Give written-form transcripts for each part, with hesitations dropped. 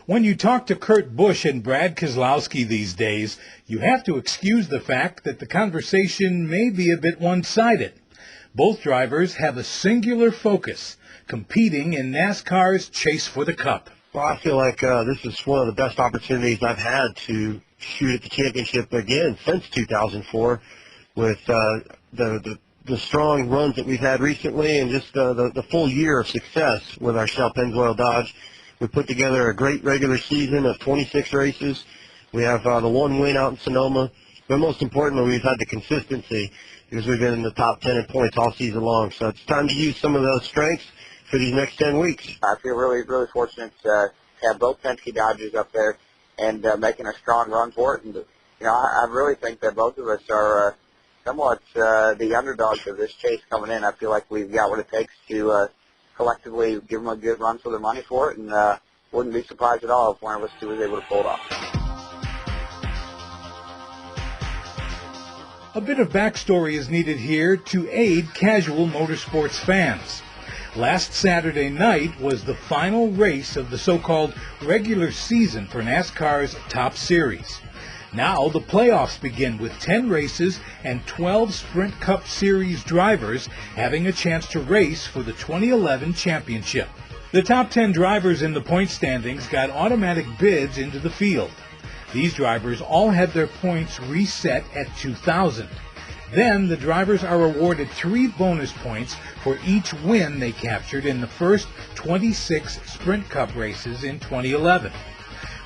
When you talk to Kurt Busch and Brad Keselowski these days, you have to excuse the fact that the conversation may be a bit one-sided. Both drivers have a singular focus, competing in NASCAR's chase for the Cup. Well, I feel like this is one of the best opportunities I've had to shoot at the championship again since 2004 with the strong runs that we've had recently and just the full year of success with our Shell Pennzoil Dodge. We put together a great regular season of 26 races. We have the one win out in Sonoma. But most importantly, we've had the consistency because we've been in the top 10 in points all season long. So it's time to use some of those strengths for these next 10 weeks. I feel really fortunate to have both Penske Dodges up there and making a strong run for it. And, I really think that both of us are somewhat the underdogs of this chase coming in. I feel like we've got what it takes to collectively give them a good run for their money for it, and wouldn't be surprised at all if one of us two was able to pull it off. A bit of backstory is needed here to aid casual motorsports fans. Last Saturday night was the final race of the so-called regular season for NASCAR's Top Series. Now the playoffs begin with 10 races and 12 Sprint Cup Series drivers having a chance to race for the 2011 championship. The top 10 drivers in the point standings got automatic bids into the field. These drivers all had their points reset at 2,000. Then the drivers are awarded 3 bonus points for each win they captured in the first 26 Sprint Cup races in 2011.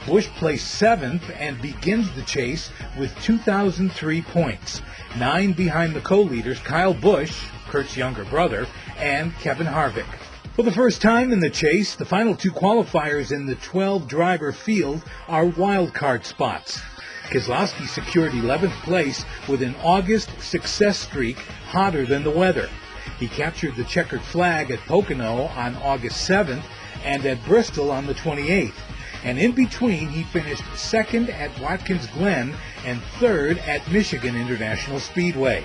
Busch placed 7th and begins the chase with 2,003 points, 9 behind the co-leaders Kyle Busch, Kurt's younger brother, and Kevin Harvick. For the first time in the chase, the final 2 qualifiers in the 12-driver field are wildcard spots. Keselowski secured 11th place with an August success streak hotter than the weather. He captured the checkered flag at Pocono on August 7th and at Bristol on the 28th. And in between, he finished 2nd at Watkins Glen and 3rd at Michigan International Speedway.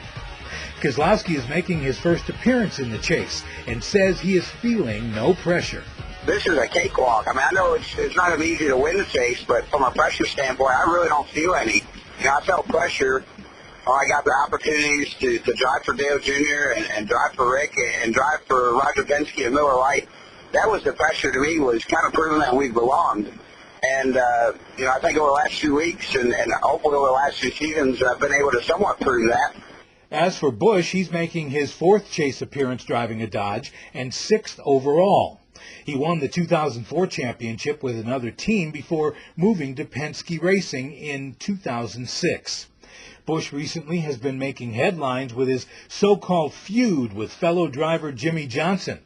Keselowski is making his first appearance in the chase and says he is feeling no pressure. This is a cakewalk. I mean, I know it's not as easy to win the chase, but from a pressure standpoint, I really don't feel any. I felt pressure. I got the opportunities to drive for Dale Jr. and drive for Rick and drive for Roger Penske and Miller Lite. That was the pressure to me, was kind of proving that we belonged. And, I think over the last few weeks and hopefully over the last few seasons, I've been able to somewhat prove that. As for Busch, he's making his 4th chase appearance driving a Dodge and 6th overall. He won the 2004 championship with another team before moving to Penske Racing in 2006. Busch recently has been making headlines with his so-called feud with fellow driver Jimmy Johnson.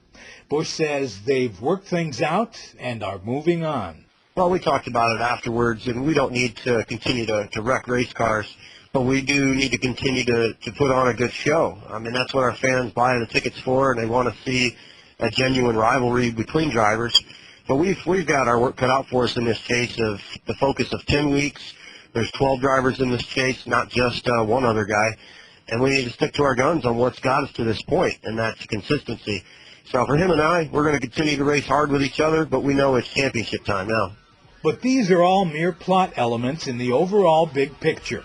Busch says they've worked things out and are moving on. Well, we talked about it afterwards, and we don't need to continue to wreck race cars, but we do need to continue to put on a good show. I mean, that's what our fans buy the tickets for, and they want to see a genuine rivalry between drivers. But we've got our work cut out for us in this chase of the focus of 10 weeks. There's 12 drivers in this chase, not just one other guy, and we need to stick to our guns on what's got us to this point, and that's consistency. So for him and I, we're going to continue to race hard with each other, but we know it's championship time now. But these are all mere plot elements in the overall big picture.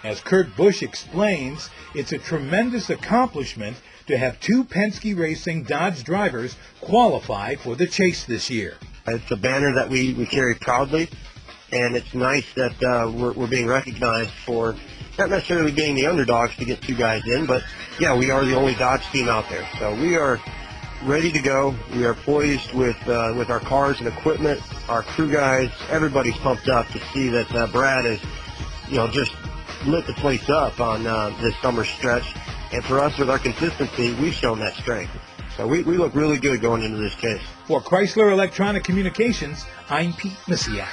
As Kurt Busch explains, it's a tremendous accomplishment to have 2 Penske Racing Dodge drivers qualify for the chase this year. It's a banner that we carry proudly, and it's nice that we're being recognized for not necessarily being the underdogs to get 2 guys in, but yeah, we are the only Dodge team out there. So we are ready to go. We are poised with our cars and equipment, our crew guys. Everybody's pumped up to see that Brad has, just lit the place up on this summer stretch. And for us, with our consistency, we've shown that strength. So we look really good going into this chase. For Chrysler Electronic Communications, I'm Pete Misiak.